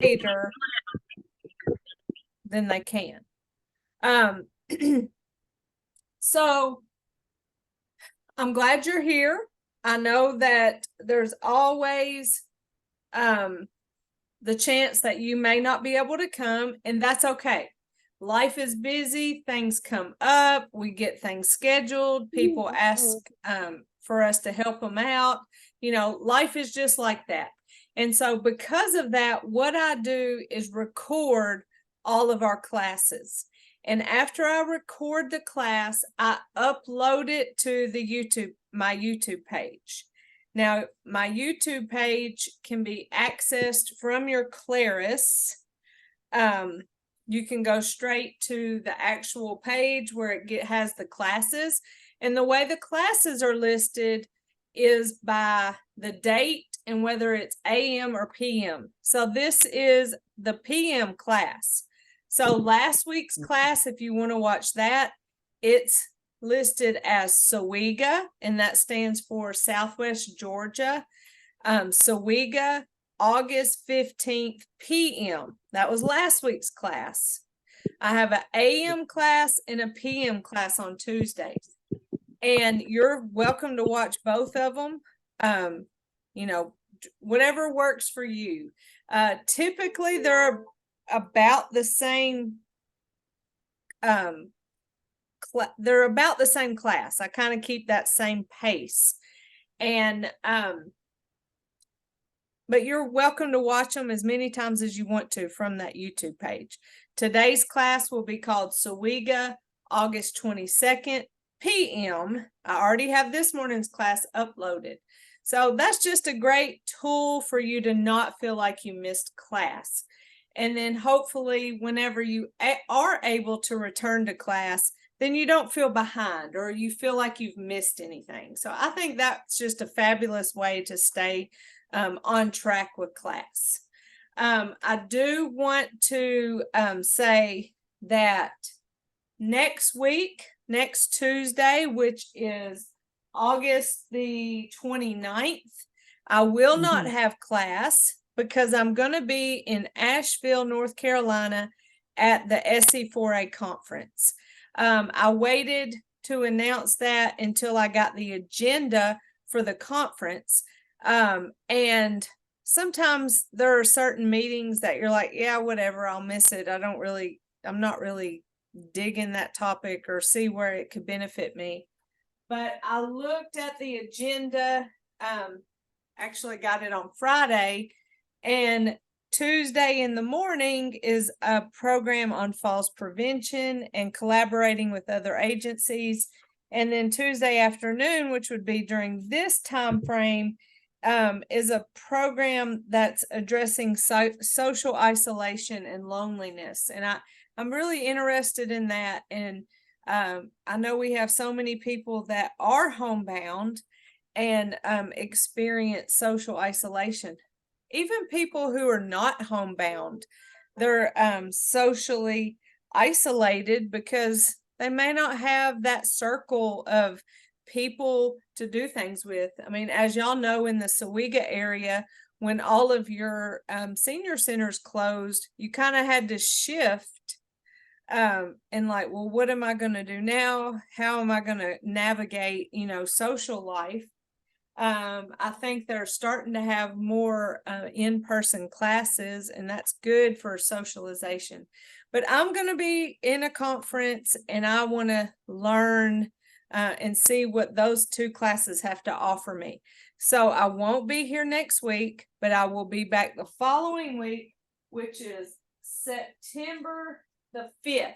later, then they can. So I'm glad you're here. I know that there's always the chance that you may not be able to come, and that's okay. Life is busy, things come up, we get things scheduled, people ask for us to help them out. You know, life is just like that. And so because of that, what I do is record all of our classes. And after I record the class, I upload it to my YouTube page. Now, my YouTube page can be accessed from your Claris. You can go straight to the actual page where it has the classes. And the way the classes are listed is by the date and whether it's AM or PM. So this is the PM class. So last week's class, if you want to watch that, it's listed as SOWEGA, and that stands for Southwest Georgia. SOWEGA August 15th PM. That was last week's class. I have an AM class and a PM class on Tuesdays. And you're welcome to watch both of them. You know, whatever works for you. Typically, they're about the same. They're about the same class. I kind of keep that same pace. And but you're welcome to watch them as many times as you want to from that YouTube page. Today's class will be called SOWEGA August 22nd PM. I already have this morning's class uploaded. So that's just a great tool for you to not feel like you missed class. And then hopefully whenever you are able to return to class, then you don't feel behind or you feel like you've missed anything. So I think that's just a fabulous way to stay on track with class. I do want to say that next week, next Tuesday, which is August the 29th, I will not have class because I'm going to be in Asheville, North Carolina at the SE4A conference. I waited to announce that until I got the agenda for the conference. And sometimes there are certain meetings that you're like, yeah, whatever, I'll miss it. I'm not really digging that topic or see where it could benefit me. But I looked at the agenda, actually got it on Friday, and Tuesday in the morning is a program on falls prevention and collaborating with other agencies. And then Tuesday afternoon, which would be during this time frame, is a program that's addressing social isolation and loneliness. And I'm really interested in that. And I know we have so many people that are homebound and experience social isolation. Even people who are not homebound, they're socially isolated because they may not have that circle of people to do things with. I mean, as y'all know, in the SOWEGA area, when all of your senior centers closed, you kind of had to shift and like, well, what am I going to do now? How am I going to navigate, social life? I think they're starting to have more in-person classes, and that's good for socialization. But I'm going to be in a conference, and I want to learn and see what those two classes have to offer me. So I won't be here next week, but I will be back the following week, which is September the 5th.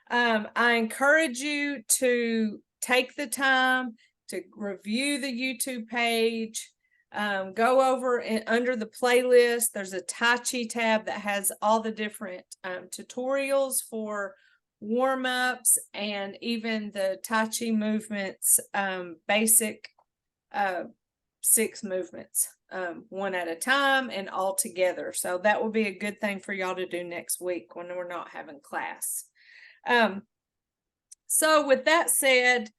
I encourage you to take the time to review the YouTube page, go over and under the playlist. There's a Tai Chi tab that has all the different tutorials for warm-ups and even the Tai Chi movements, basic 6 movements, one at a time and all together. So that will be a good thing for y'all to do next week when we're not having class. So with that said,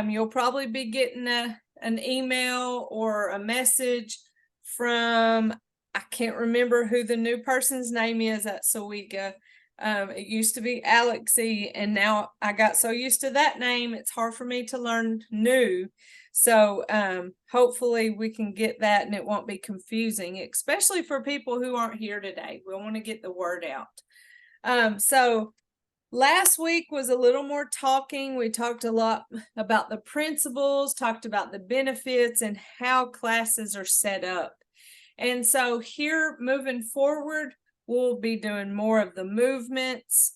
you'll probably be getting an email or a message from I can't remember who the new person's name is at SOWEGA. It used to be Alexie, and now I got so used to that name, it's hard for me to learn new. So hopefully we can get that and it won't be confusing, especially for people who aren't here today. We want to get the word out. So last week was a little more talking. We talked a lot about the principles, talked about the benefits and how classes are set up. And so here moving forward, we'll be doing more of the movements.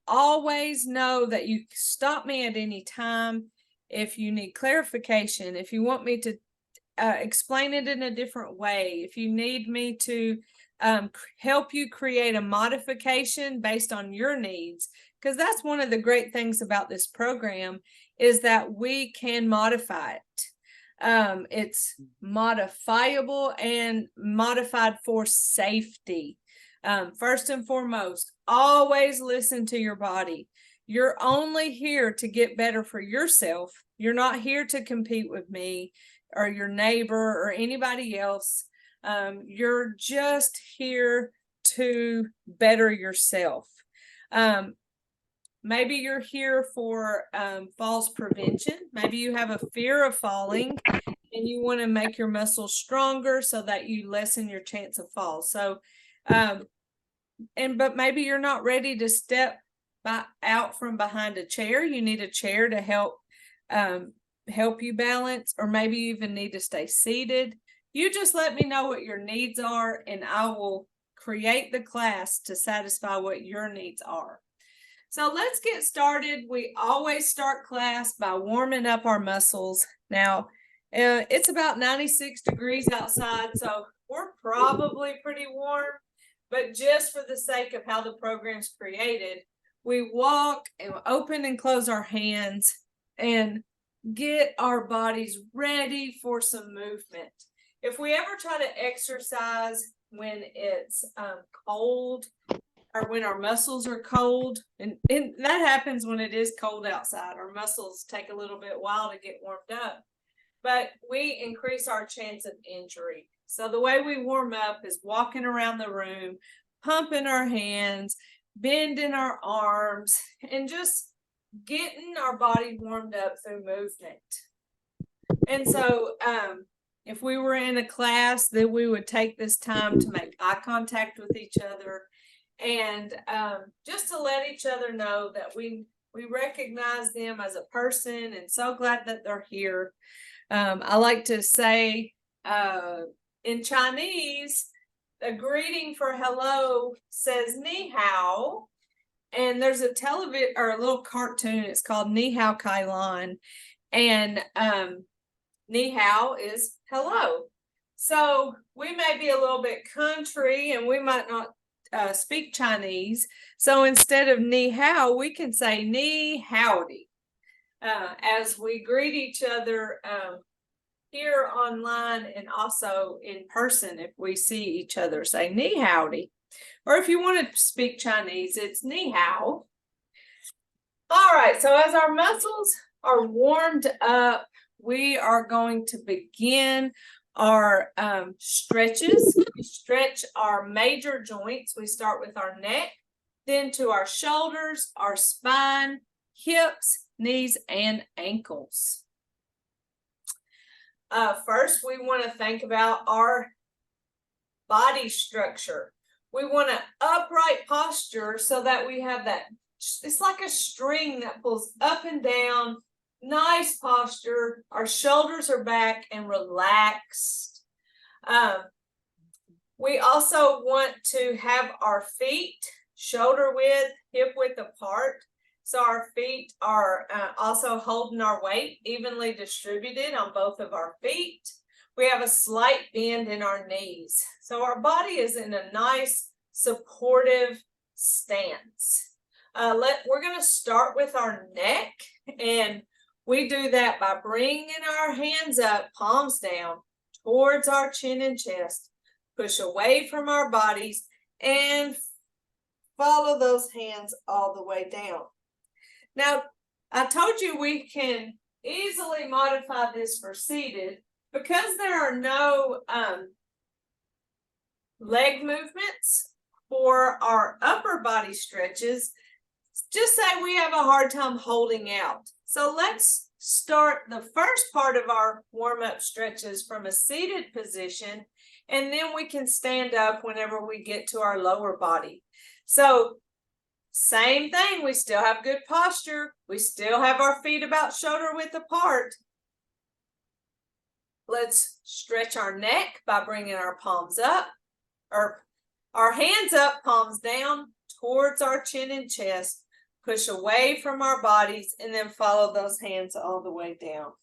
Always know that you stop me at any time if you need clarification, if you want me to explain it in a different way, if you need me to help you create a modification based on your needs, because that's one of the great things about this program is that we can modify it. It's modifiable and modified for safety. First and foremost, always listen to your body. You're only here to get better for yourself. You're not here to compete with me or your neighbor or anybody else. You're just here to better yourself. Maybe you're here for falls prevention. Maybe you have a fear of falling and you want to make your muscles stronger so that you lessen your chance of fall. So, but maybe you're not ready to step out from behind a chair. You need a chair to help you balance, or maybe you even need to stay seated. You just let me know what your needs are and I will create the class to satisfy what your needs are. So let's get started. We always start class by warming up our muscles. Now, it's about 96 degrees outside, so we're probably pretty warm, but just for the sake of how the program's created, we walk and open and close our hands and get our bodies ready for some movement. If we ever try to exercise when it's cold, or when our muscles are cold, and that happens when it is cold outside, our muscles take a little bit while to get warmed up, but we increase our chance of injury. So the way we warm up is walking around the room, pumping our hands, bending our arms, and just getting our body warmed up through movement. And so if we were in a class, then we would take this time to make eye contact with each other and just to let each other know that we recognize them as a person and so glad that they're here. I like to say in Chinese, a greeting for hello says ni hao, and there's a television or a little cartoon. It's called Ni Hao Kai Lan, and ni hao is hello. So we may be a little bit country and we might not speak Chinese. So instead of ni hao, we can say ni howdy as we greet each other here online and also in person. If we see each other, say ni howdy. Or if you want to speak Chinese, it's ni hao. All right, so as our muscles are warmed up, we are going to begin our stretches. We stretch our major joints. We start with our neck, then to our shoulders, our spine, hips, knees, and ankles. First, we want to think about our body structure. We want an upright posture so that we have that, it's like a string that pulls up and down. Nice posture. Our shoulders are back and relaxed. We also want to have our feet shoulder width, hip width apart. So our feet are also holding our weight evenly distributed on both of our feet. We have a slight bend in our knees. So our body is in a nice supportive stance. We're going to start with our neck, and we do that by bringing our hands up, palms down, towards our chin and chest. Push away from our bodies and follow those hands all the way down. Now, I told you we can easily modify this for seated because there are no leg movements for our upper body stretches, just say we have a hard time holding out. So let's start the first part of our warm-up stretches from a seated position, and then we can stand up whenever we get to our lower body. So same thing, we still have good posture. We still have our feet about shoulder width apart. Let's stretch our neck by bringing our palms up, or our hands up, palms down towards our chin and chest. Push away from our bodies and then follow those hands all the way down.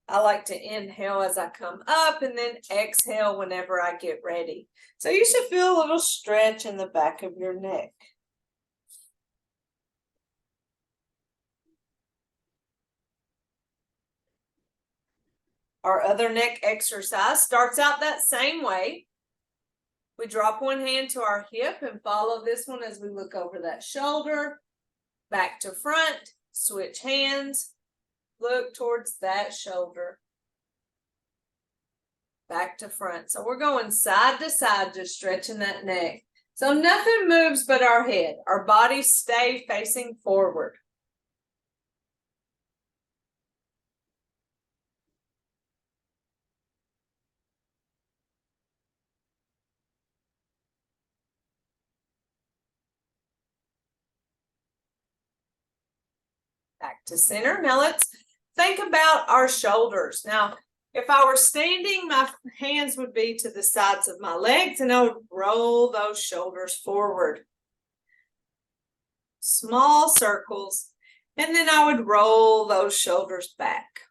I like to inhale as I come up and then exhale whenever I get ready. So you should feel a little stretch in the back of your neck. Our other neck exercise starts out that same way. We drop one hand to our hip and follow this one as we look over that shoulder. Back to front, switch hands, look towards that shoulder. Back to front. So we're going side to side, just stretching that neck. So nothing moves but our head. Our bodies stay facing forward. Back to center. Now let's think about our shoulders. Now, if I were standing, my hands would be to the sides of my legs, and I would roll those shoulders forward. Small circles, and then I would roll those shoulders back.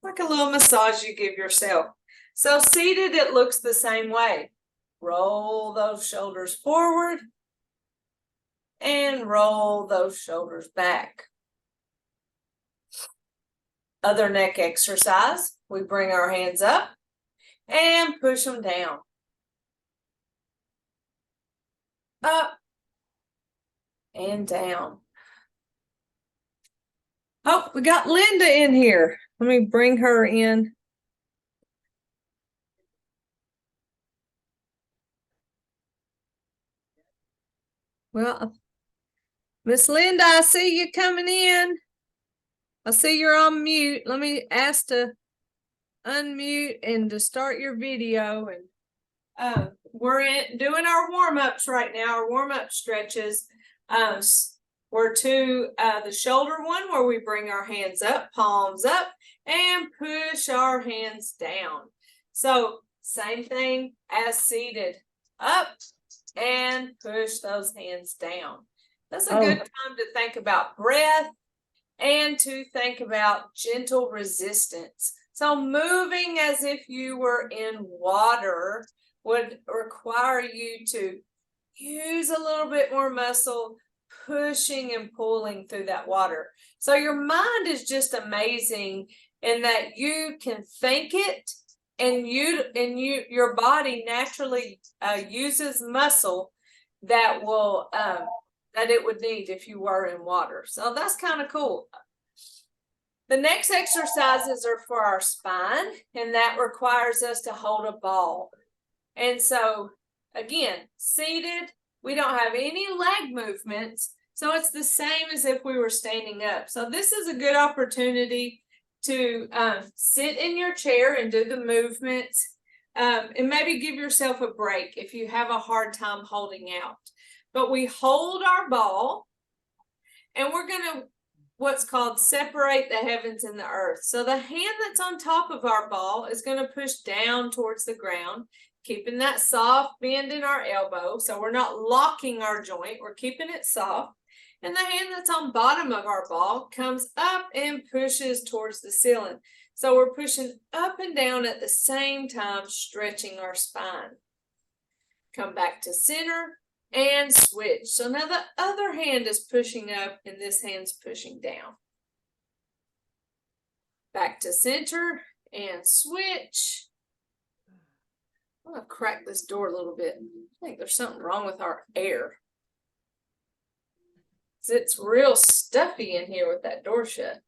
Like a little massage you give yourself. So seated, it looks the same way. Roll those shoulders forward and roll those shoulders back. Other neck exercise, we bring our hands up and push them down. Up and down. Oh, we got Linda in here. Let me bring her in. Well, Miss Linda, I see you coming in. I see you're on mute. Let me ask to unmute and to start your video. And we're doing our warm-ups right now, our warm-up stretches. We're to the shoulder one where we bring our hands up, palms up, and push our hands down. So same thing as seated, up and push those hands down. That's a good time to think about breath and to think about gentle resistance. So moving as if you were in water would require you to use a little bit more muscle, pushing and pulling through that water. So your mind is just amazing in that you can think it, and your body naturally uses muscle that will that it would need if you were in water. So that's kind of cool. The next exercises are for our spine, and that requires us to hold a ball. And so again, seated, we don't have any leg movements, so it's the same as if we were standing up. So this is a good opportunity to sit in your chair and do the movements, and maybe give yourself a break if you have a hard time holding out. But we hold our ball, and we're going to what's called separate the heavens and the earth. So the hand that's on top of our ball is going to push down towards the ground, keeping that soft bend in our elbow. So we're not locking our joint, we're keeping it soft. And the hand that's on bottom of our ball comes up and pushes towards the ceiling. So we're pushing up and down at the same time, stretching our spine. Come back to center and switch. So now the other hand is pushing up and this hand's pushing down. Back to center and switch. I'm going to crack this door a little bit. I think there's something wrong with our air. It's real stuffy in here with that door shut.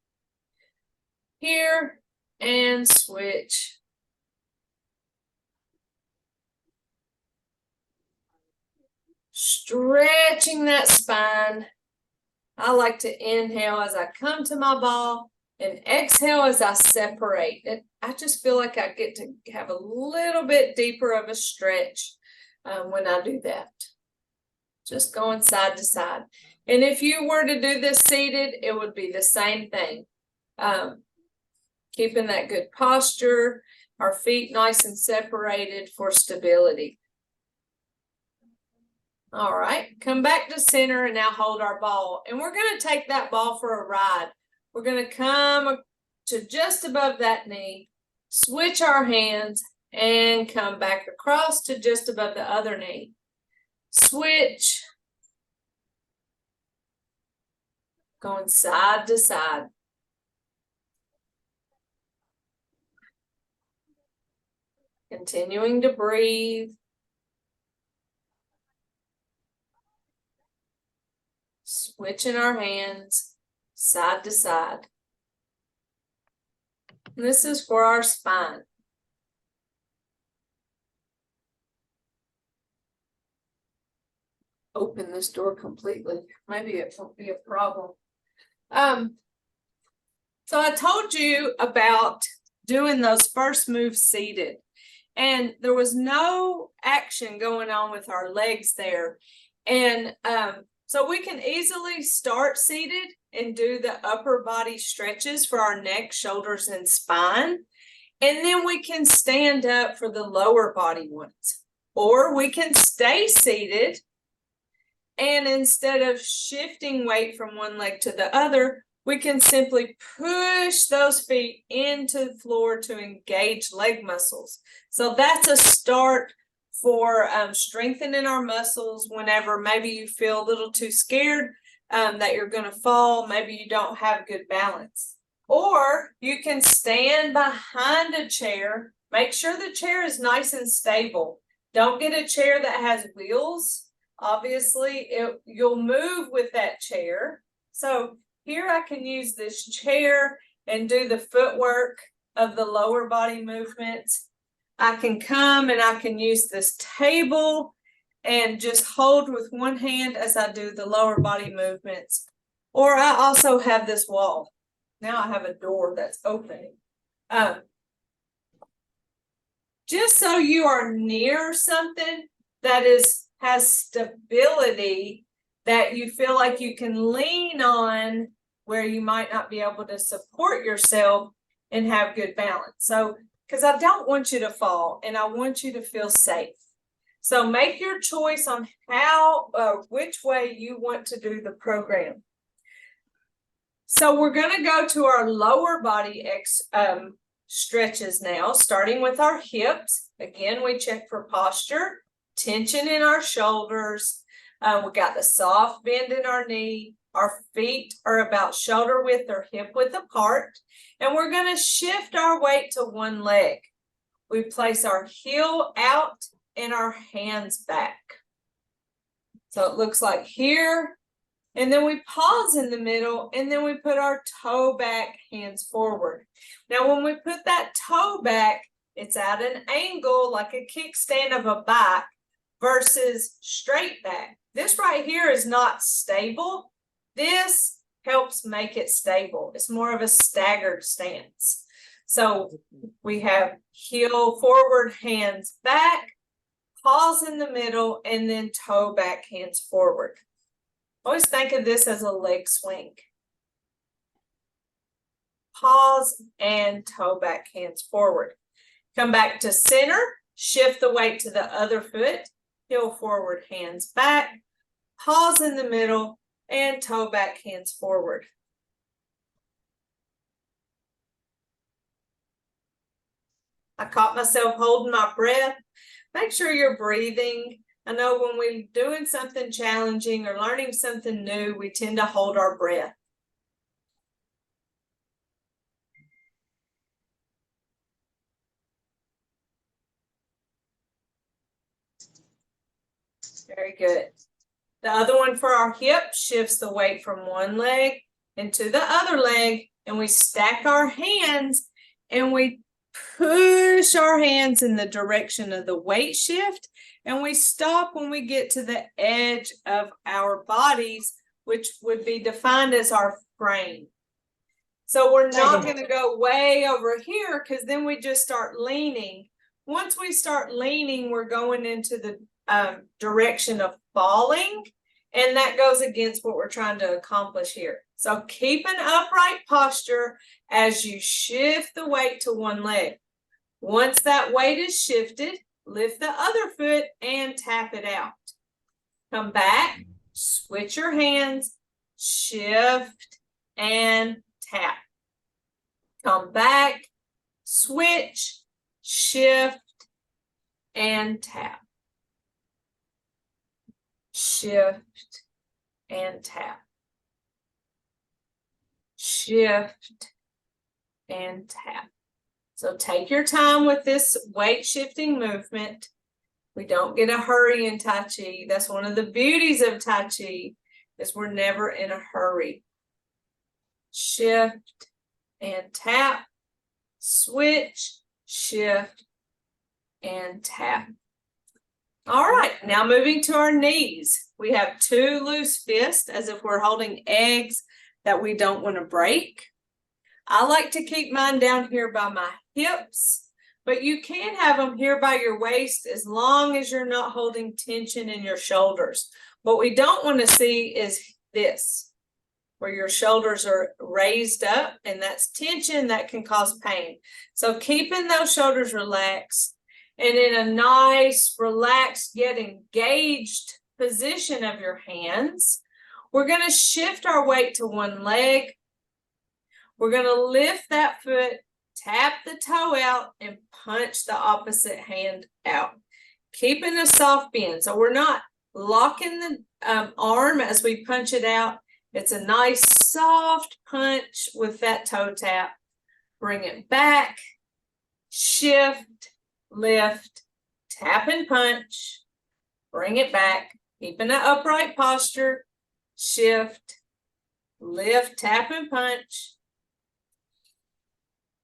Here and switch. stretching that spine. I like to inhale as I come to my ball and exhale as I separate it. I just feel like I get to have a little bit deeper of a stretch when I do that. Just going side to side. And if you were to do this seated, it would be the same thing. Keeping that good posture, our feet nice and separated for stability. All right, come back to center and now hold our ball. And we're going to take that ball for a ride. We're going to come to just above that knee, switch our hands, and come back across to just above the other knee. Switch. Going side to side. Continuing to breathe. Switching our hands side to side. And this is for our spine. Open this door completely. Maybe it won't be a problem. So I told you about doing those first moves seated, and there was no action going on with our legs there. And so we can easily start seated and do the upper body stretches for our neck, shoulders, and spine. And then we can stand up for the lower body ones. Or we can stay seated, and instead of shifting weight from one leg to the other, we can simply push those feet into the floor to engage leg muscles. So that's a start for strengthening our muscles whenever maybe you feel a little too scared that you're going to fall. Maybe you don't have good balance. Or you can stand behind a chair. Make sure the chair is nice and stable. Don't get a chair that has wheels. Obviously, you'll move with that chair. So here I can use this chair and do the footwork of the lower body movements. I can come and I can use this table and just hold with one hand as I do the lower body movements. Or I also have this wall. Now I have a door that's opening. Just so you are near something that has stability, that you feel like you can lean on where you might not be able to support yourself and have good balance. So, because I don't want you to fall and I want you to feel safe. So make your choice on which way you want to do the program. So we're going to go to our lower body stretches now, starting with our hips. Again, we check for posture, tension in our shoulders. We got the soft bend in our knee. Our feet are about shoulder width or hip width apart. And we're going to shift our weight to one leg. We place our heel out and our hands back. So it looks like here. And then we pause in the middle, and then we put our toe back, hands forward. Now, when we put that toe back, it's at an angle like a kickstand of a bike versus straight back. This right here is not stable. This helps make it stable. It's more of a staggered stance. So we have heel forward, hands back, pause in the middle, and then toe back, hands forward. Always think of this as a leg swing. Pause and toe back, hands forward. Come back to center, shift the weight to the other foot, heel forward, hands back, pause in the middle, and toe back, hands forward. I caught myself holding my breath. Make sure you're breathing. I know when we're doing something challenging or learning something new, we tend to hold our breath. Very good. The other one for our hip shifts the weight from one leg into the other leg, and we stack our hands and we push our hands in the direction of the weight shift, and we stop when we get to the edge of our bodies, which would be defined as our frame. So we're not going to go way over here because then we just start leaning. Once we start leaning, we're going into the direction of falling, and that goes against what we're trying to accomplish here. So keep an upright posture as you shift the weight to one leg. Once that weight is shifted, lift the other foot and tap it out. Come back, switch your hands, shift and tap. Come back, switch, shift, and tap. Shift and tap. Shift and tap. So take your time with this weight shifting movement. We don't get a hurry in Tai Chi. That's one of the beauties of Tai Chi, is we're never in a hurry. Shift and tap, switch, shift, and tap. All right, now moving to our knees. We have two loose fists as if we're holding eggs that we don't want to break. I like to keep mine down here by my hips, but you can have them here by your waist as long as you're not holding tension in your shoulders. What we don't want to see is this, where your shoulders are raised up, and that's tension that can cause pain. So keeping those shoulders relaxed and in a nice, relaxed, yet engaged position of your hands, we're going to shift our weight to one leg. We're going to lift that foot, tap the toe out, and punch the opposite hand out, keeping a soft bend. So we're not locking the arm as we punch it out. It's a nice soft punch with that toe tap. Bring it back, shift, lift, tap and punch, bring it back, keeping an upright posture, shift, lift, tap and punch,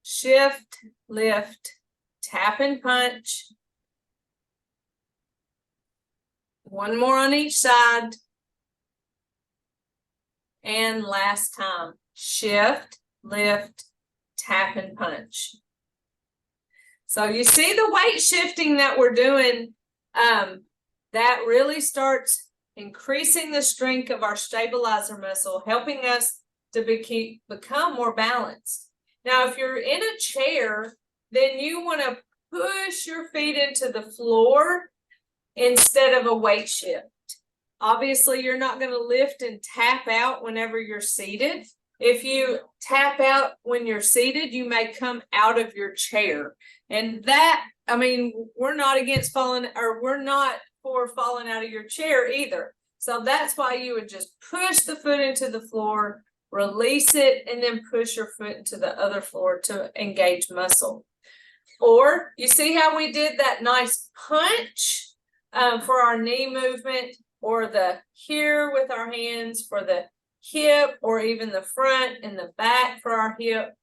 shift, lift, tap and punch. One more on each side. And last time, shift, lift, tap and punch. So you see the weight shifting that we're doing, that really starts increasing the strength of our stabilizer muscle, helping us to become more balanced. Now, if you're in a chair, then you want to push your feet into the floor instead of a weight shift. Obviously, you're not going to lift and tap out whenever you're seated. If you tap out when you're seated, you may come out of your chair. And that, I mean, we're not against falling, or we're not for falling out of your chair either. So that's why you would just push the foot into the floor, release it, and then push your foot into the other floor to engage muscle. Or you see how we did that nice punch for our knee movement, or the here with our hands for the hip, or even the front and the back for our hip.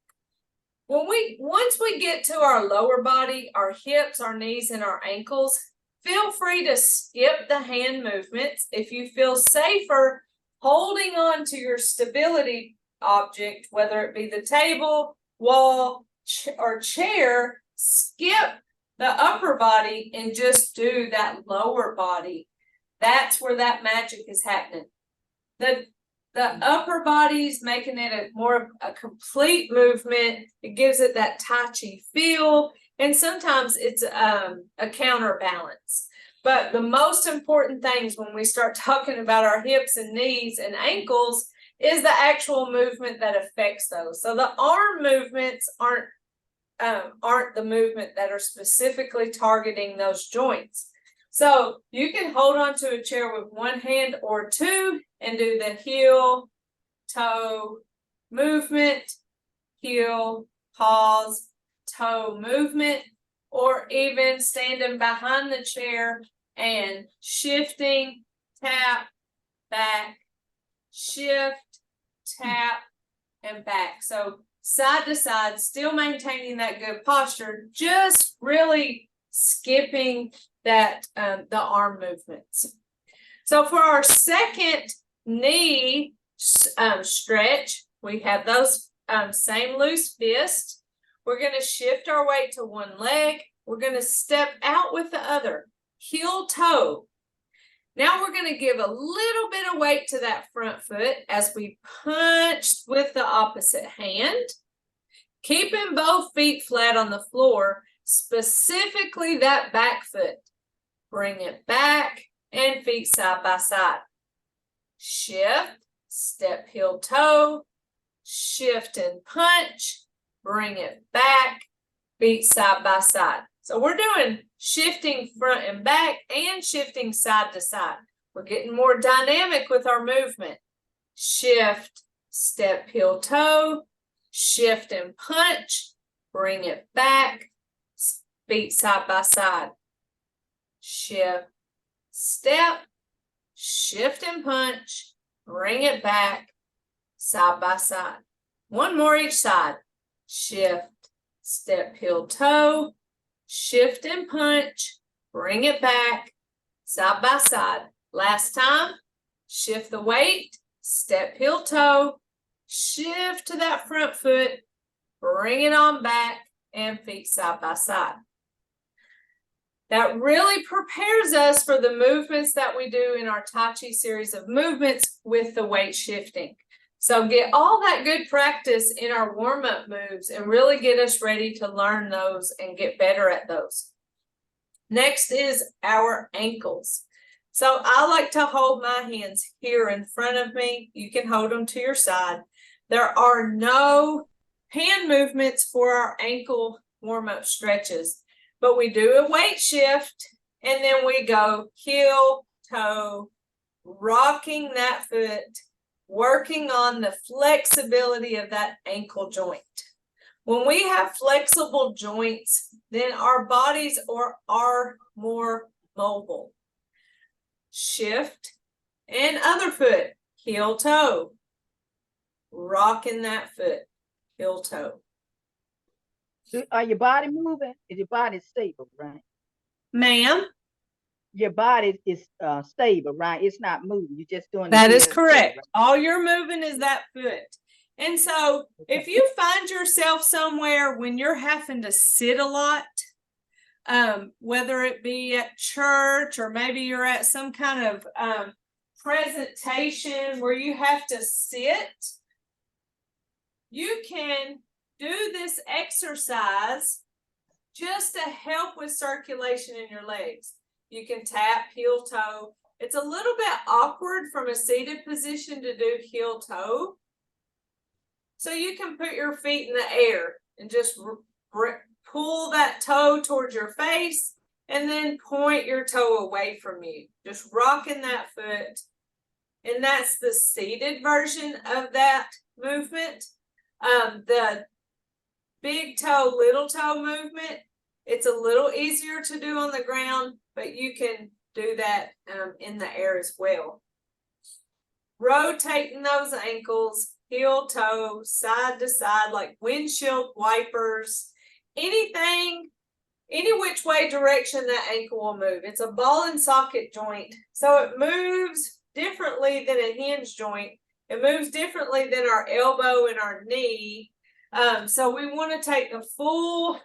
Once we get to our lower body, our hips, our knees, and our ankles, feel free to skip the hand movements. If you feel safer holding on to your stability object, whether it be the table, wall, or chair, skip the upper body and just do that lower body. That's where that magic is happening. The upper body's making it a more a complete movement. It gives it that Tai Chi feel, and sometimes it's a counterbalance. But the most important things when we start talking about our hips and knees and ankles is the actual movement that affects those. So the arm movements aren't the movement that are specifically targeting those joints. So you can hold on to a chair with one hand or two and do the heel, toe movement, heel, pause, toe movement, or even standing behind the chair and shifting, tap, back, shift, tap, and back. So side to side, still maintaining that good posture, just really skipping that the arm movements. So for our second knee stretch, we have those same loose fists. We're going to shift our weight to one leg. We're going to step out with the other, heel toe. Now we're going to give a little bit of weight to that front foot as we punch with the opposite hand, keeping both feet flat on the floor, specifically that back foot. Bring it back and feet side by side. Shift, step, heel, toe, shift and punch, bring it back, feet side by side. So we're doing shifting front and back and shifting side to side. We're getting more dynamic with our movement. Shift, step, heel, toe, shift and punch, bring it back, feet side by side. Shift, step, shift and punch, bring it back, side by side. One more each side. Shift, step, heel, toe, shift and punch, bring it back, side by side. Last time, shift the weight, step, heel, toe, shift to that front foot, bring it on back, and feet side by side. That really prepares us for the movements that we do in our Tai Chi series of movements with the weight shifting. So get all that good practice in our warm-up moves and really get us ready to learn those and get better at those. Next is our ankles. So I like to hold my hands here in front of me. You can hold them to your side. There are no hand movements for our ankle warm-up stretches, but we do a weight shift and then we go heel, toe, rocking that foot, working on the flexibility of that ankle joint. When we have flexible joints, then our bodies are more mobile. Shift and other foot, heel, toe, rocking that foot, heel, toe. Are your body moving? Is your body stable, right? Ma'am? Your body is stable, right? It's not moving. You're just doing that is correct. Right? All you're moving is that foot. And so if you find yourself somewhere when you're having to sit a lot, whether it be at church or maybe you're at some kind of presentation where you have to sit, you can do this exercise just to help with circulation in your legs. You can tap heel toe. It's a little bit awkward from a seated position to do heel toe. So you can put your feet in the air and just pull that toe towards your face and then point your toe away from you. Just rocking that foot. And that's the seated version of that movement. The big toe, little toe movement, it's a little easier to do on the ground, but you can do that in the air as well. Rotating those ankles, heel, toe, side to side, like windshield wipers, anything, any which way direction that ankle will move. It's a ball and socket joint, so it moves differently than a hinge joint. It moves differently than our elbow and our knee. So we want to take the full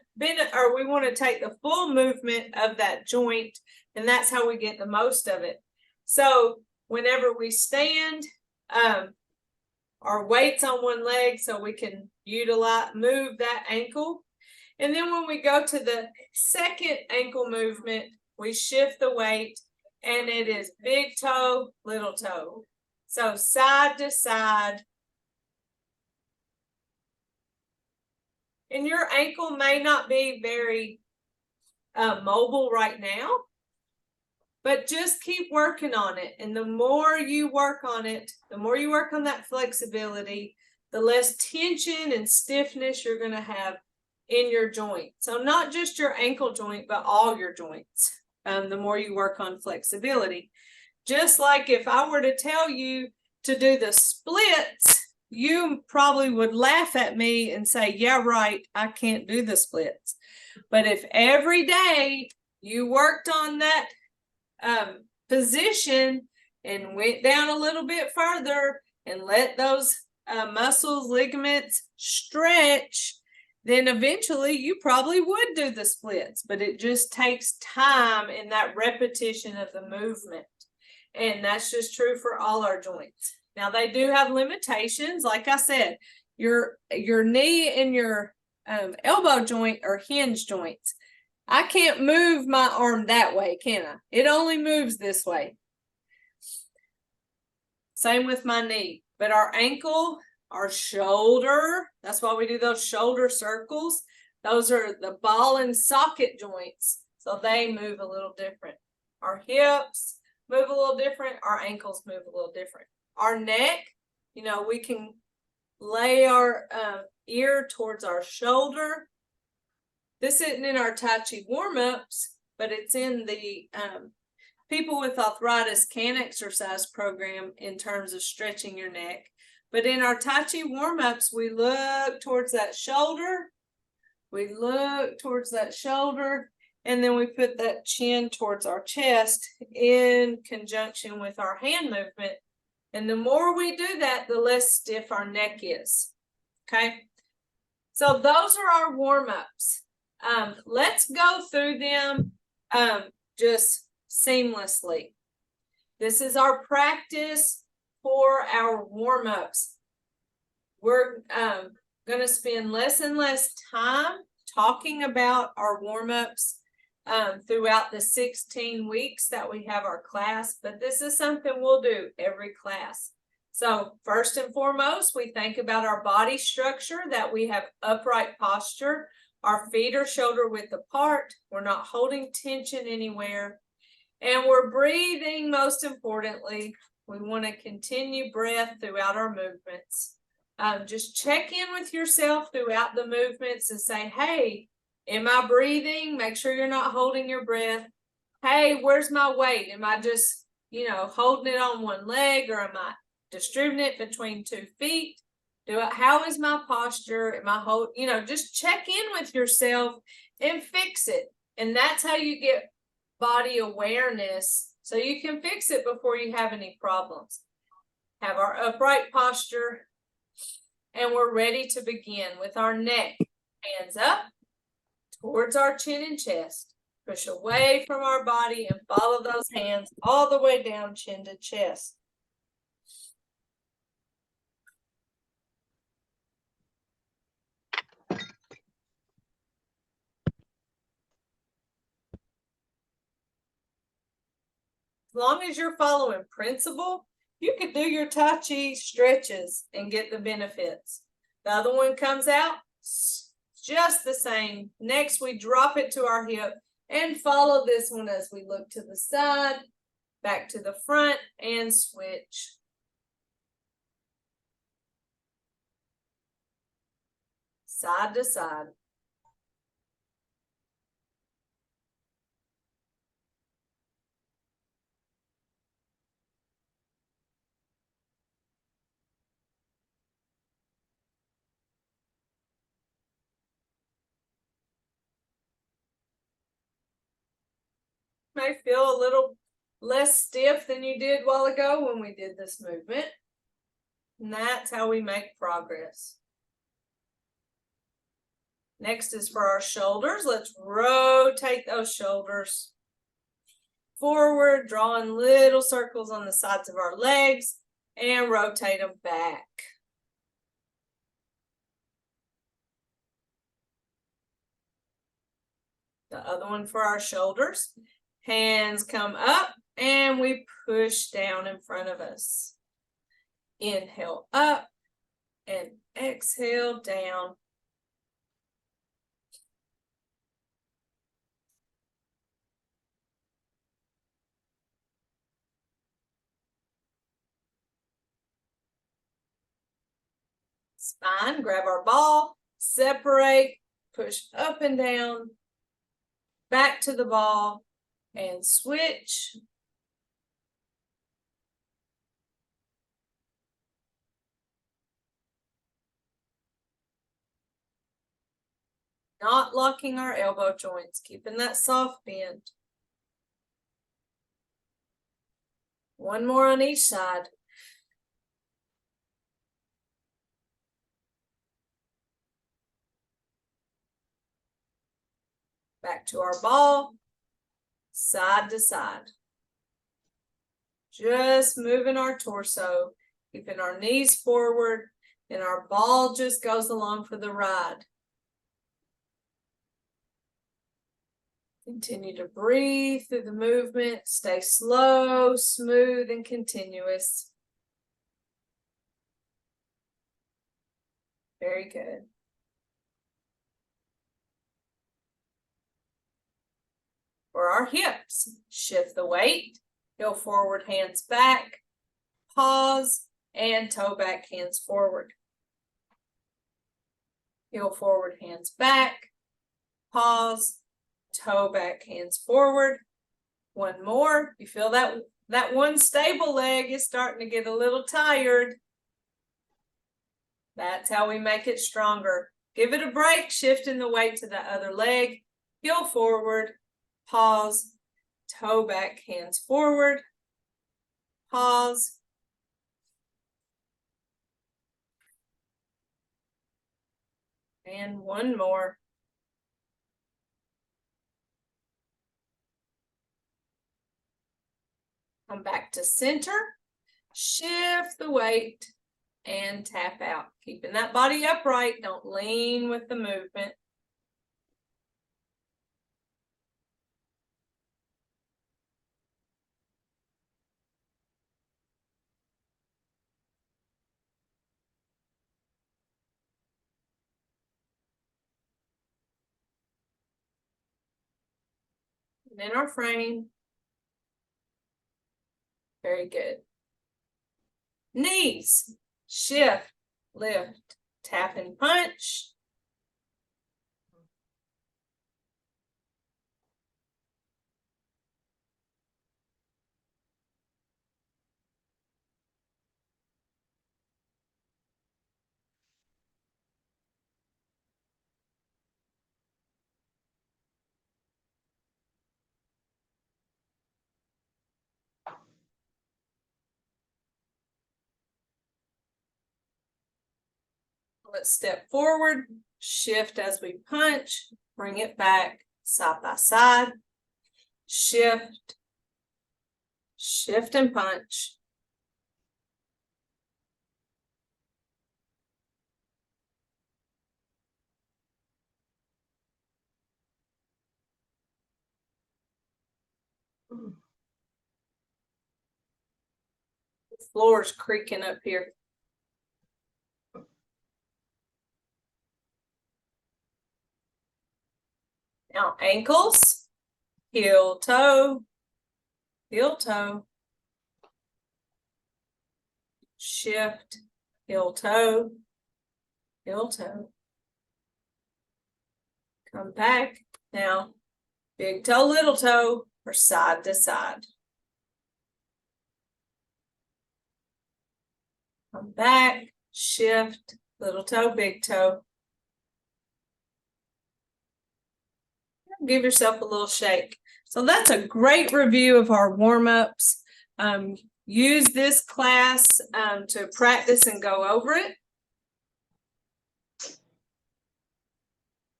movement of that joint, and that's how we get the most of it. So whenever we stand, our weight's on one leg, so we can move that ankle. And then when we go to the second ankle movement, we shift the weight, and it is big toe, little toe. So side to side. And your ankle may not be very mobile right now, but just keep working on it. And the more you work on it, the more you work on that flexibility, the less tension and stiffness you're going to have in your joint. So not just your ankle joint, but all your joints, the more you work on flexibility. Just like if I were to tell you to do the splits you probably would laugh at me and say, yeah, right, I can't do the splits. But if every day you worked on that position and went down a little bit further and let those muscles, ligaments stretch, then eventually you probably would do the splits, but it just takes time in that repetition of the movement. And that's just true for all our joints. Now they do have limitations. Like I said, your knee and your elbow joint are hinge joints. I can't move my arm that way, can I? It only moves this way. Same with my knee. But our ankle, our shoulder, that's why we do those shoulder circles. Those are the ball and socket joints. So they move a little different. Our hips move a little different. Our ankles move a little different. Our neck, you know, we can lay our ear towards our shoulder. This isn't in our Tai Chi warm-ups, but it's in the People with Arthritis Can Exercise program in terms of stretching your neck. But in our Tai Chi warm-ups, we look towards that shoulder. We look towards that shoulder, and then we put that chin towards our chest in conjunction with our hand movement. And the more we do that, the less stiff our neck is. Okay? So those are our warm-ups. Let's go through them just seamlessly. This is our practice for our warm-ups. We're going to spend less and less time talking about our warm-ups throughout the 16 weeks that we have our class, but this is something we'll do every class. So first and foremost, we think about our body structure, that we have upright posture. Our feet are shoulder width apart. We're not holding tension anywhere. And we're breathing, most importantly. We want to continue breath throughout our movements. Just check in with yourself throughout the movements and say, hey, am I breathing? Make sure you're not holding your breath. Hey, where's my weight? Am I just, holding it on one leg, or am I distributing it between 2 feet? How is my posture? Am I just check in with yourself and fix it. And that's how you get body awareness, so you can fix it before you have any problems. Have our upright posture, and we're ready to begin with our neck. Hands up towards our chin and chest. Push away from our body and follow those hands all the way down, chin to chest. As long as you're following principle, you can do your Tai Chi stretches and get the benefits. The other one comes out, just the same. Next, we drop it to our hip and follow this one as we look to the side, back to the front, and switch. Side to side. May feel a little less stiff than you did a while ago when we did this movement. And that's how we make progress. Next is for our shoulders. Let's rotate those shoulders forward, drawing little circles on the sides of our legs, and rotate them back. The other one for our shoulders. Hands come up and we push down in front of us. Inhale up and exhale down. Spine, grab our ball, separate, push up and down, back to the ball, and switch. Not locking our elbow joints, keeping that soft bend. One more on each side. Back to our ball, side to side. Just moving our torso, keeping our knees forward, and our ball just goes along for the ride. Continue to breathe through the movement. Stay slow, smooth, and continuous. Very good. For our hips, shift the weight, go forward, hands back, pause, and toe back, hands forward. Heel forward, hands back, pause, toe back, hands forward. One more. You feel that one stable leg is starting to get a little tired. That's how we make it stronger. Give it a break, shifting the weight to the other leg. Heel forward, pause, toe back, hands forward, pause. And one more. Come back to center, shift the weight, and tap out. Keeping that body upright, don't lean with the movement. And in our frame. Very good. Knees, shift, lift, tap and punch. Let's step forward, shift as we punch, bring it back side by side, shift, shift and punch. The floor's creaking up here. Now ankles, heel, toe, shift, heel, toe, come back. Now, big toe, little toe, or side to side. Come back, shift, little toe, big toe. Give yourself a little shake. So that's a great review of our warm-ups. Use this class to practice and go over it.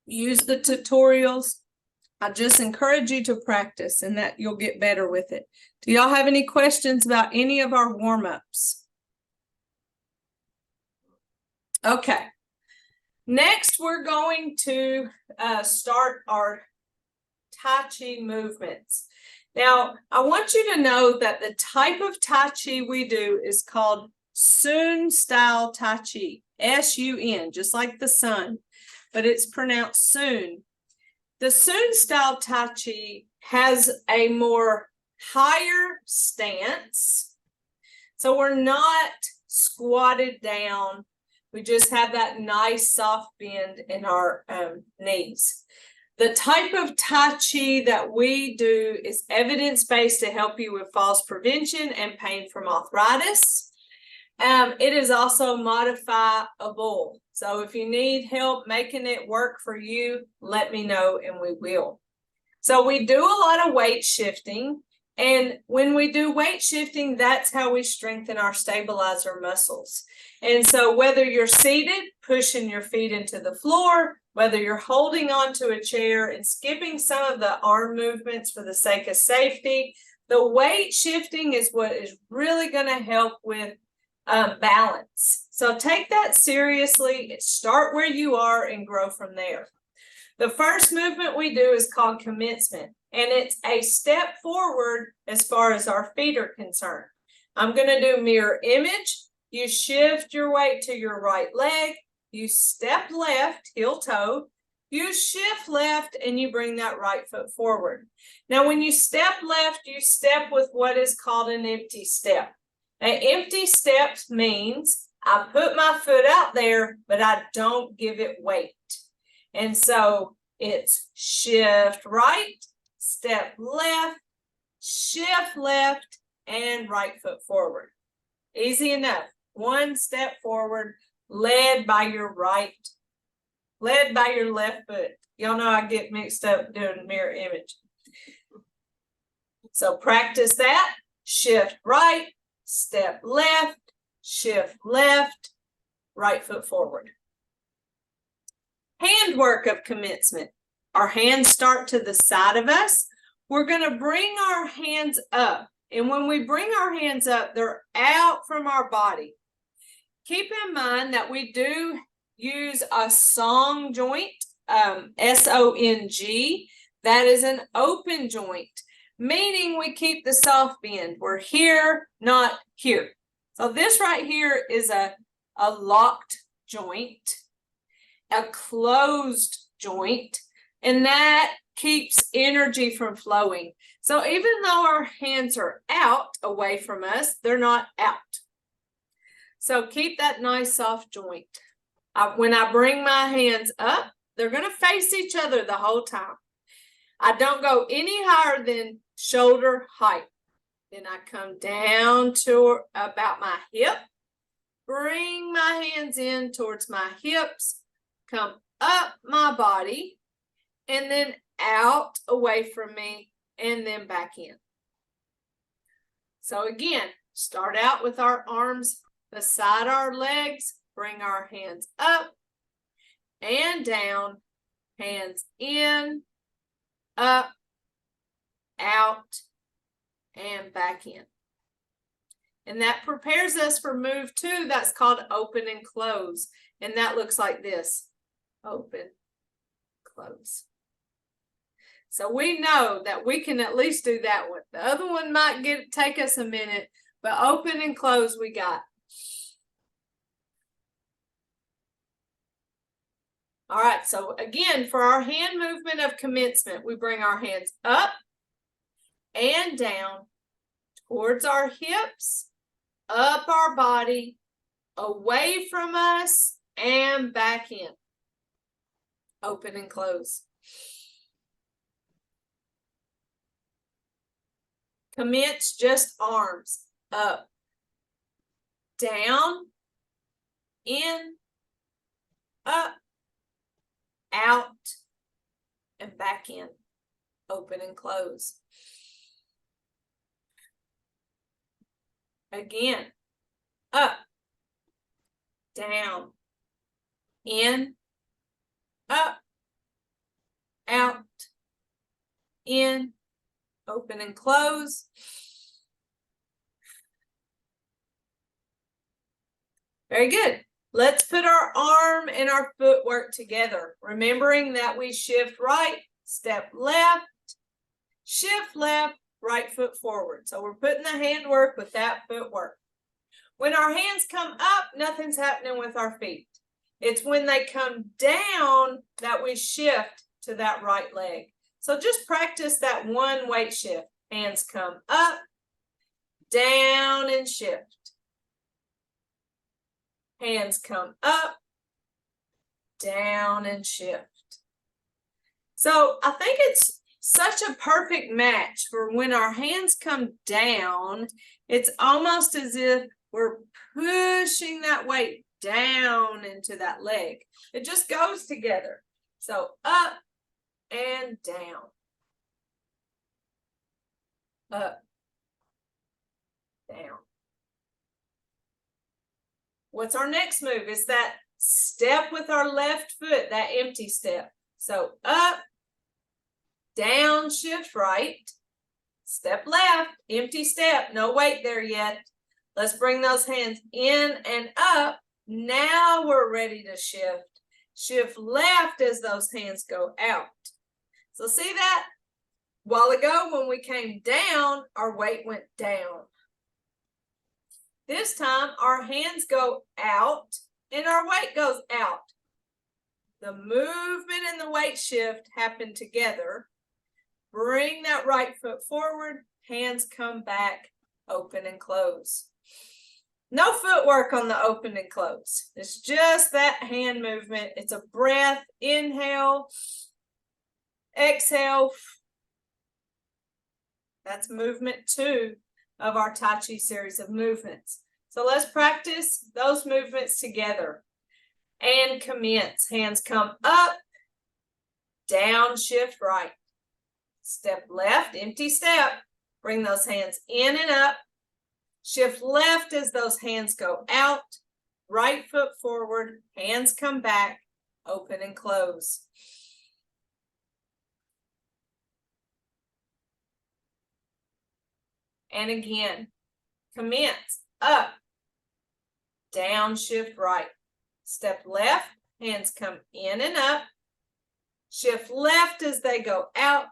Use the tutorials. I just encourage you to practice and that you'll get better with it. Do y'all have any questions about any of our warm-ups? Okay. Next, we're going to start our Tai Chi movements. Now, I want you to know that the type of Tai Chi we do is called Sun style Tai Chi, S-U-N, just like the sun, but it's pronounced Sun. The Sun style Tai Chi has a more higher stance, so we're not squatted down. We just have that nice soft bend in our knees. The type of Tai Chi that we do is evidence-based to help you with falls prevention and pain from arthritis. It is also modifiable. So if you need help making it work for you, let me know and we will. So we do a lot of weight shifting. And when we do weight shifting, that's how we strengthen our stabilizer muscles. And so whether you're seated, pushing your feet into the floor, whether you're holding onto a chair and skipping some of the arm movements for the sake of safety, the weight shifting is what is really going to help with balance. So take that seriously. Start where you are and grow from there. The first movement we do is called commencement, and it's a step forward as far as our feet are concerned. I'm going to do mirror image. You shift your weight to your right leg. You step left, heel toe. You shift left and you bring that right foot forward. Now, when you step left, you step with what is called an empty step. An empty step means I put my foot out there, but I don't give it weight. And so it's shift right, step left, shift left, and right foot forward. Easy enough. One step forward, led by your left foot. Y'all know I get mixed up doing mirror image. So practice that. Shift right, step left, shift left, right foot forward. Handwork of commencement. Our hands start to the side of us. We're going to bring our hands up. And when we bring our hands up, they're out from our body. Keep in mind that we do use a song joint, S-O-N-G. That is an open joint, meaning we keep the soft bend. We're here, not here. So this right here is a locked joint, a closed joint, and that keeps energy from flowing. So even though our hands are out away from us, they're not out. So keep that nice soft joint. When I bring my hands up, they're going to face each other the whole time. I don't go any higher than shoulder height. Then I come down to about my hip, bring my hands in towards my hips, come up my body, and then out away from me, and then back in. So again, start out with our arms beside our legs, bring our hands up and down, hands in, up, out, and back in. And that prepares us for move 2. That's called open and close. And that looks like this. Open, close. So we know that we can at least do that one. The other one might take us a minute, but open and close we got. All right, so again, for our hand movement of commencement, we bring our hands up and down towards our hips, up our body, away from us, and back in. Open and close. Commence just arms up, down, in, up, out, and back in. Open and close. Again, up, down, in, up, out, in, open and close. Very good. Let's put our arm and our footwork together, remembering that we shift right, step left, shift left, right foot forward. So we're putting the handwork with that footwork. When our hands come up, nothing's happening with our feet. It's when they come down that we shift to that right leg. So just practice that one weight shift. Hands come up, down, and shift. Hands come up, down, and shift. So I think it's such a perfect match for when our hands come down. It's almost as if we're pushing that weight down into that leg. It just goes together. So up and down. Up, down. What's our next move? It's that step with our left foot, that empty step. So up, down, shift right, step left, empty step, no weight there yet. Let's bring those hands in and up. Now we're ready to shift. Shift left as those hands go out. So see that? A while ago when we came down, our weight went down. This time our hands go out and our weight goes out. The movement and the weight shift happen together. Bring that right foot forward, hands come back, open and close. No footwork on the open and close. It's just that hand movement. It's a breath, inhale, exhale. That's movement 2 of our Tai Chi series of movements. So let's practice those movements together. And commence. Hands come up, down, shift right. Step left, empty step. Bring those hands in and up. Shift left as those hands go out. Right foot forward, hands come back, open and close. And again, commence. Up, down, shift right. Step left, hands come in and up. Shift left as they go out.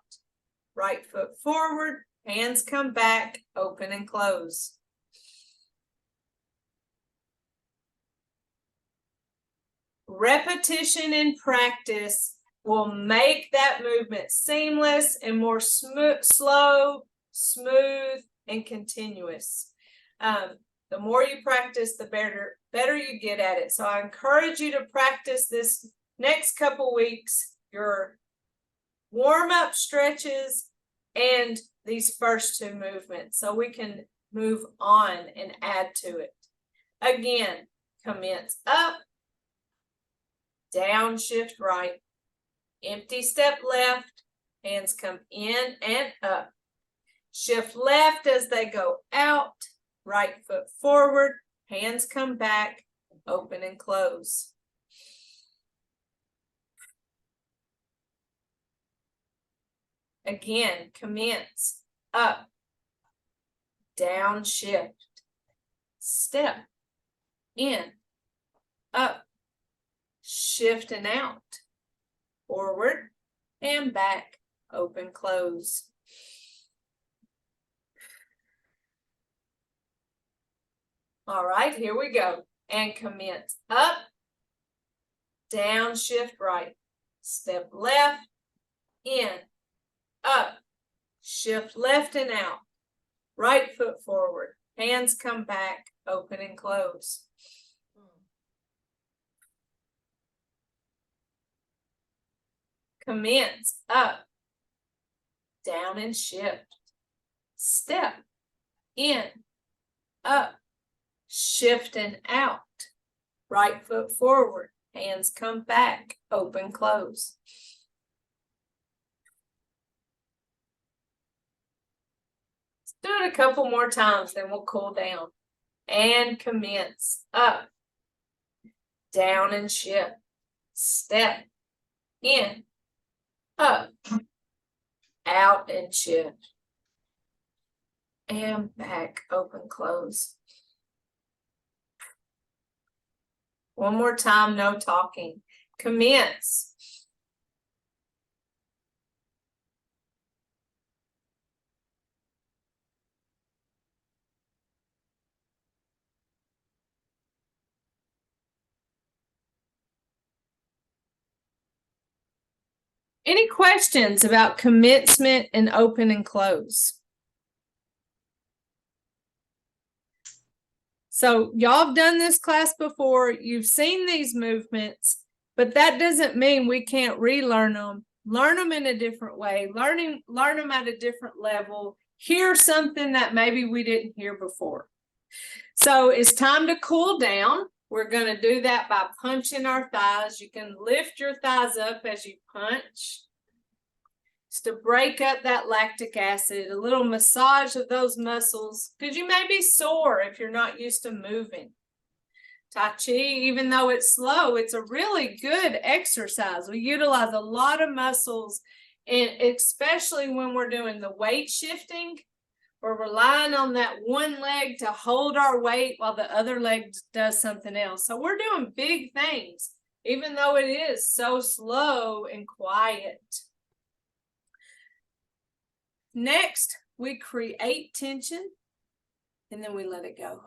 Right foot forward, hands come back, open and close. Repetition and practice will make that movement seamless and more slow, smooth, and continuous. The more you practice, the better you get at it. So I encourage you to practice this next couple weeks, your warm-up stretches and these first 2 movements, so we can move on and add to it. Again, commence up, down, shift right, empty step left, hands come in and up. Shift left as they go out, right foot forward, hands come back, open and close. Again, commence, up, down, shift, step, in, up, shift and out, forward and back, open, close. All right, here we go. And commence. Up, down, shift right. Step left, in, up, shift left and out. Right foot forward. Hands come back, open and close. Commence. Up, down and shift. Step, in, up, shift and out. Right foot forward, hands come back, open, close. Let's do it a couple more times, then we'll cool down. And commence. Up, down and shift. Step, in, up, out and shift. And back, open, close. One more time, no talking. Commence. Any questions about commencement and open and close? So y'all have done this class before. You've seen these movements, but that doesn't mean we can't relearn them. Learn them in a different way. Learn them at a different level. Hear something that maybe we didn't hear before. So it's time to cool down. We're going to do that by punching our thighs. You can lift your thighs up as you punch. It's to break up that lactic acid, a little massage of those muscles, because you may be sore if you're not used to moving. Tai Chi, even though it's slow, it's a really good exercise. We utilize a lot of muscles, and especially when we're doing the weight shifting, we're relying on that one leg to hold our weight while the other leg does something else. So we're doing big things, even though it is so slow and quiet. Next, we create tension, and then we let it go.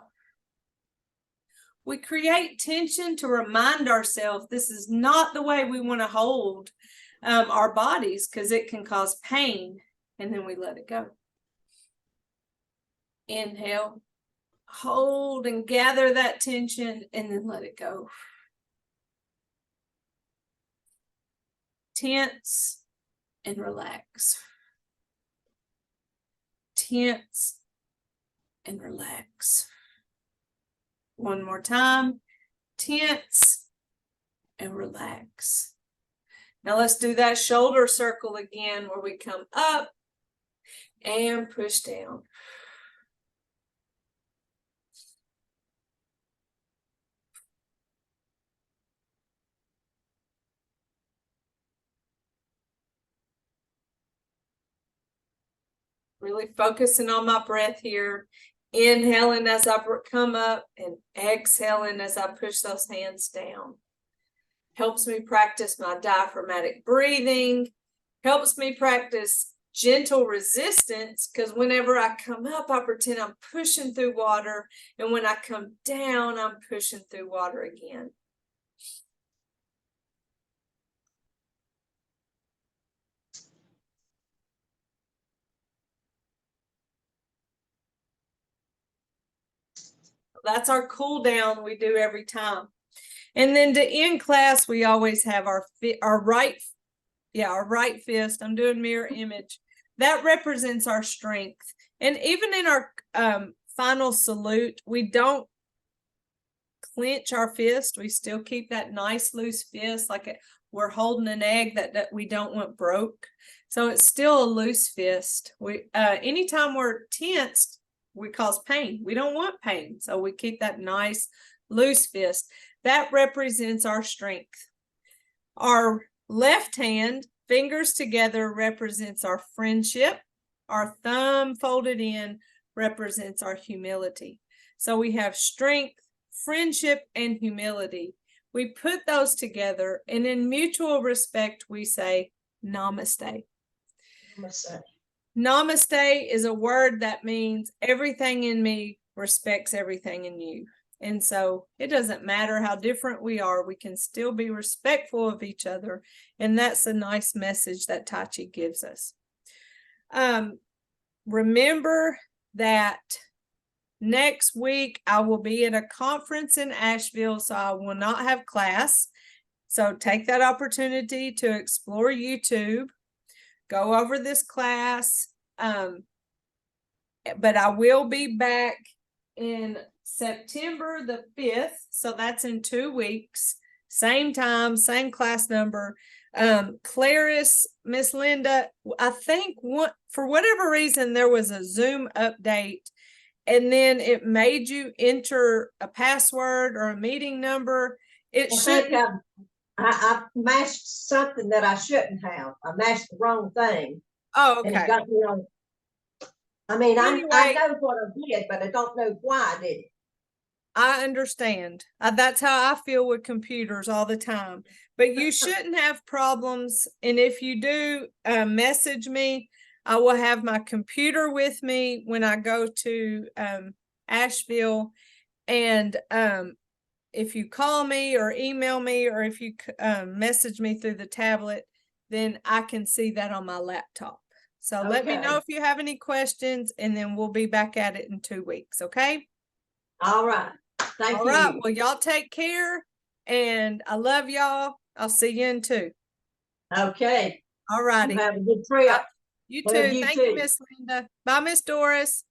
We create tension to remind ourselves this is not the way we want to hold our bodies, because it can cause pain, and then we let it go. Inhale, hold and gather that tension, and then let it go. Tense and relax. Tense and relax. One more time. Tense and relax. Now let's do that shoulder circle again, where we come up and push down. Really focusing on my breath here. Inhaling as I come up and exhaling as I push those hands down. Helps me practice my diaphragmatic breathing. Helps me practice gentle resistance, because whenever I come up, I pretend I'm pushing through water. And when I come down, I'm pushing through water again. That's our cool down we do every time. And then to end class, we always have our right fist. I'm doing mirror image. That represents our strength. And even in our final salute, we don't clench our fist. We still keep that nice loose fist, like we're holding an egg that we don't want broke. So it's still a loose fist. Anytime we're tensed, we cause pain. We don't want pain. So we keep that nice loose fist. That represents our strength. Our left hand, fingers together, represents our friendship. Our thumb folded in represents our humility. So we have strength, friendship, and humility. We put those together, and in mutual respect, we say namaste. Namaste. Namaste is a word that means everything in me respects everything in you. And so it doesn't matter how different we are, we can still be respectful of each other. And that's a nice message that Tai Chi gives us. Remember that next week I will be at a conference in Asheville, so I will not have class. So take that opportunity to explore YouTube. Go over this class, but I will be back in September the 5th, so that's in 2 weeks, same time, same class number. Clarice, Miss Linda, I think for whatever reason there was a Zoom update, and then it made you enter a password or a meeting number. It should. I mashed something that I shouldn't have. I mashed the wrong thing. Oh, And okay. it got me on. I mean, Anyway, I know what I did, but I don't know why I did it. I understand. That's how I feel with computers all the time. But you shouldn't have problems. And if you do, message me. I will have my computer with me when I go to Asheville. And if you call me or email me, or if you message me through the tablet, then I can see that on my laptop. So let me know if you have any questions, and then we'll be back at it in 2 weeks. Okay. All right. Thank you. All right. Well, y'all take care, and I love y'all. I'll see you in 2. Okay. All righty. Have a good trip. You too. Thank you, Miss Linda. Bye, Miss Doris.